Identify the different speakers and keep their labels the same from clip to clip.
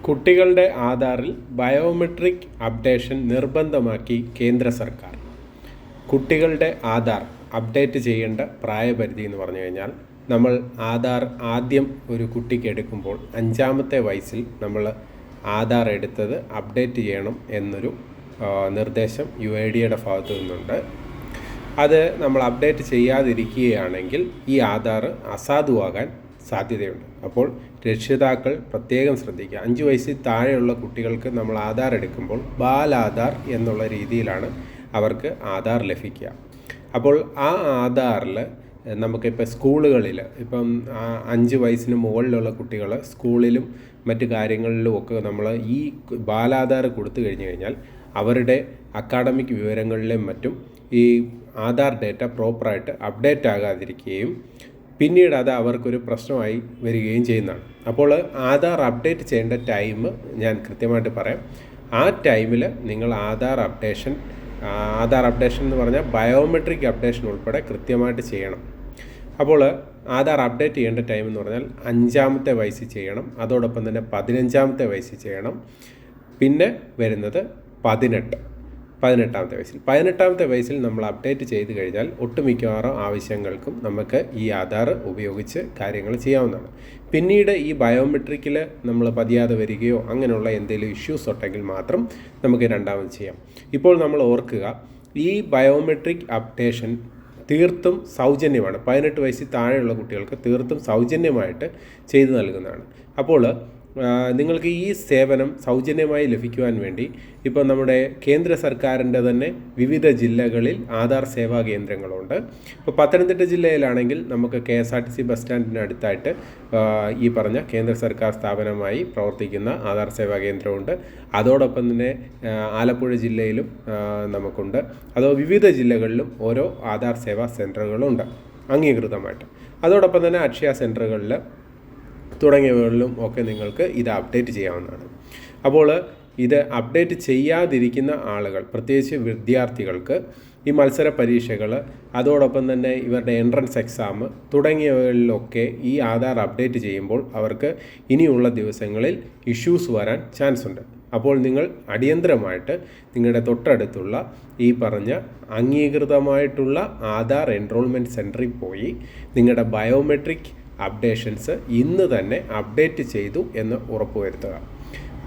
Speaker 1: കുട്ടികളുടെ ആധാറിൽ biometric updation നിർബന്ധമാക്കി കേന്ദ്ര സർക്കാർ. കുട്ടികളുടെ ആധാർ അപ്ഡേറ്റ് ചെയ്യേണ്ട പ്രായപരിധി എന്ന് പറഞ്ഞു കഴിഞ്ഞാൽ, നമ്മൾ ആധാർ ആദ്യം ഒരു കുട്ടിക്ക് എടുക്കുമ്പോൾ 5-ാമത്തെ വയസ്സിൽ നമ്മൾ ആധാർ എടുത്തത് അപ്ഡേറ്റ് ചെയ്യണം എന്നൊരു നിർദ്ദേശം UIDയുടെ ഭാഗത്തു നിന്നുണ്ട്. അത് നമ്മൾ അപ്ഡേറ്റ് ചെയ്യാതിരിക്കുകയാണെങ്കിൽ ഈ ആധാർ അസാധുവാകാൻ സാധ്യതയുണ്ട്. അപ്പോൾ രക്ഷിതാക്കൾ പ്രത്യേകം ശ്രദ്ധിക്കുക. 5 വയസ്സിൽ താഴെയുള്ള കുട്ടികൾക്ക് നമ്മൾ ആധാർ എടുക്കുമ്പോൾ ബാലാധാർ എന്നുള്ള രീതിയിലാണ് അവർക്ക് ആധാർ ലഭിക്കുക. അപ്പോൾ ആ ആധാറിൽ നമുക്കിപ്പോൾ സ്കൂളുകളിൽ ഇപ്പം 5 വയസ്സിന് മുകളിലുള്ള കുട്ടികൾ സ്കൂളിലും മറ്റു കാര്യങ്ങളിലും ഒക്കെ നമ്മൾ ഈ ബാലാധാർ കൊടുത്തു കഴിഞ്ഞാൽ അവരുടെ അക്കാഡമിക് വിവരങ്ങളിലും മറ്റും ഈ ആധാർ ഡേറ്റ പ്രോപ്പറായിട്ട് അപ്ഡേറ്റ് ആകാതിരിക്കുകയും പിന്നീട് അത് അവർക്കൊരു പ്രശ്നമായി വരികയും ചെയ്യുന്നതാണ്. അപ്പോൾ ആധാർ അപ്ഡേറ്റ് ചെയ്യേണ്ട ടൈം ഞാൻ കൃത്യമായിട്ട് പറയാം. ആ ടൈമിൽ നിങ്ങൾ ആധാർ അപ്ഡേഷൻ എന്ന് പറഞ്ഞാൽ ബയോമെട്രിക് അപ്ഡേഷൻ ഉൾപ്പെടെ കൃത്യമായിട്ട് ചെയ്യണം. അപ്പോൾ ആധാർ അപ്ഡേറ്റ് ചെയ്യേണ്ട ടൈം എന്ന് പറഞ്ഞാൽ 5-ാമത്തെ വയസ്സിൽ ചെയ്യണം. അതോടൊപ്പം തന്നെ 15-ാമത്തെ വയസ്സിൽ ചെയ്യണം. പിന്നെ വരുന്നത് 18-ാമത്തെ വയസ്സിൽ. 18-ാമത്തെ വയസ്സിൽ നമ്മൾ അപ്ഡേറ്റ് ചെയ്ത് കഴിഞ്ഞാൽ ഒട്ടുമിക്കവാറും ആവശ്യങ്ങൾക്കും നമുക്ക് ഈ ആധാർ ഉപയോഗിച്ച് കാര്യങ്ങൾ ചെയ്യാവുന്നതാണ്. പിന്നീട് ഈ ബയോമെട്രിക്കിൽ നമ്മൾ പതിയാതെ വരികയോ അങ്ങനെയുള്ള എന്തെങ്കിലും ഇഷ്യൂസ് ഉണ്ടെങ്കിൽ മാത്രം നമുക്ക് രണ്ടാമത് ചെയ്യാം. ഇപ്പോൾ നമ്മൾ ഓർക്കുക, ഈ ബയോമെട്രിക് അപ്ഡേഷൻ തീർത്തും സൗജന്യമാണ്. 18 വയസ്സിൽ താഴെയുള്ള കുട്ടികൾക്ക് തീർത്തും സൗജന്യമായിട്ട് ചെയ്തു നൽകുന്നതാണ്. അപ്പോൾ നിങ്ങൾക്ക് ഈ സേവനം സൗജന്യമായി ലഭിക്കുവാൻ വേണ്ടി ഇപ്പോൾ നമ്മുടെ കേന്ദ്ര സർക്കാരിൻ്റെ തന്നെ വിവിധ ജില്ലകളിൽ ആധാർ സേവാ കേന്ദ്രങ്ങളുണ്ട്. ഇപ്പോൾ പത്തനംതിട്ട ജില്ലയിലാണെങ്കിൽ നമുക്ക് KSRTC ബസ് സ്റ്റാൻഡിന് അടുത്തായിട്ട് ഈ പറഞ്ഞ കേന്ദ്ര സർക്കാർ സ്ഥാപനമായി പ്രവർത്തിക്കുന്ന ആധാർ സേവാ കേന്ദ്രമുണ്ട്. അതോടൊപ്പം തന്നെ ആലപ്പുഴ ജില്ലയിലും നമുക്കുണ്ട്. അതോ വിവിധ ജില്ലകളിലും ഓരോ ആധാർ സേവാ സെൻറ്ററുകളുണ്ട് അംഗീകൃതമായിട്ട്. അതോടൊപ്പം തന്നെ അക്ഷയ സെൻറ്ററുകളിൽ തുടങ്ങിയവകളിലും ഒക്കെ നിങ്ങൾക്ക് ഇത് അപ്ഡേറ്റ് ചെയ്യാവുന്നതാണ്. അപ്പോൾ ഇത് അപ്ഡേറ്റ് ചെയ്യാതിരിക്കുന്ന ആളുകൾ, പ്രത്യേകിച്ച് വിദ്യാർത്ഥികൾക്ക് ഈ മത്സര പരീക്ഷകൾ, അതോടൊപ്പം തന്നെ ഇവരുടെ എൻട്രൻസ് എക്സാം തുടങ്ങിയവകളിലൊക്കെ ഈ ആധാർ അപ്ഡേറ്റ് ചെയ്യുമ്പോൾ അവർക്ക് ഇനിയുള്ള ദിവസങ്ങളിൽ ഇഷ്യൂസ് വരാൻ ചാൻസ് ഉണ്ട്. അപ്പോൾ നിങ്ങൾ അടിയന്തരമായിട്ട് നിങ്ങളുടെ തൊട്ടടുത്തുള്ള ഈ പറഞ്ഞ അംഗീകൃതമായിട്ടുള്ള ആധാർ എൻറോൾമെൻറ്റ് സെൻറ്ററിൽ പോയി നിങ്ങളുടെ ബയോമെട്രിക് അപ്ഡേഷൻസ് ഇന്ന് തന്നെ അപ്ഡേറ്റ് ചെയ്തു എന്ന് ഉറപ്പുവരുത്തുക.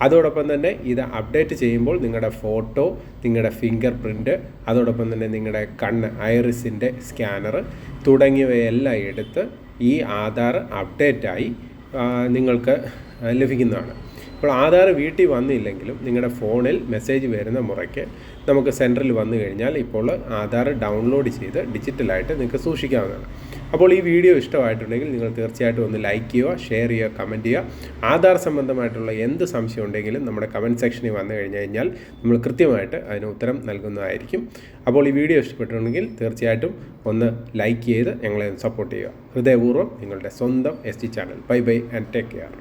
Speaker 1: അതോടൊപ്പം തന്നെ ഇത് അപ്ഡേറ്റ് ചെയ്യുമ്പോൾ നിങ്ങളുടെ ഫോട്ടോ, നിങ്ങളുടെ ഫിംഗർ പ്രിൻറ്റ്, അതോടൊപ്പം തന്നെ നിങ്ങളുടെ കണ്ണ്, ഐറിസിൻ്റെ സ്കാനർ തുടങ്ങിയവയെല്ലാം എടുത്ത് ഈ ആധാർ അപ്ഡേറ്റായി നിങ്ങൾക്ക് ലഭിക്കുന്നതാണ്. ഇപ്പോൾ ആധാർ വീട്ടിൽ വന്നില്ലെങ്കിലും നിങ്ങളുടെ ഫോണിൽ മെസ്സേജ് വരുന്ന മുറയ്ക്ക് നമുക്ക് സെൻറ്ററിൽ വന്നു കഴിഞ്ഞാൽ ഇപ്പോൾ ആധാർ ഡൗൺലോഡ് ചെയ്ത് ഡിജിറ്റലായിട്ട് നിങ്ങൾക്ക് സൂക്ഷിക്കാവുന്നതാണ്. അപ്പോൾ ഈ വീഡിയോ ഇഷ്ടമായിട്ടുണ്ടെങ്കിൽ നിങ്ങൾ തീർച്ചയായിട്ടും ഒന്ന് ലൈക്ക് ചെയ്യുക, ഷെയർ ചെയ്യുക, കമൻറ്റ് ചെയ്യുക. ആധാർ സംബന്ധമായിട്ടുള്ള എന്ത് സംശയം ഉണ്ടെങ്കിലും നമ്മുടെ കമൻറ്റ് സെക്ഷനിൽ വന്നു കഴിഞ്ഞാൽ നമ്മൾ കൃത്യമായിട്ട് അതിന് ഉത്തരം നൽകുന്നതായിരിക്കും. അപ്പോൾ ഈ വീഡിയോ ഇഷ്ടപ്പെട്ടിട്ടുണ്ടെങ്കിൽ തീർച്ചയായിട്ടും ഒന്ന് ലൈക്ക് ചെയ്ത് ഞങ്ങളെ സപ്പോർട്ട് ചെയ്യുക. ഹൃദയപൂർവ്വം നിങ്ങളുടെ സ്വന്തം SG channel. Bye bye and take care.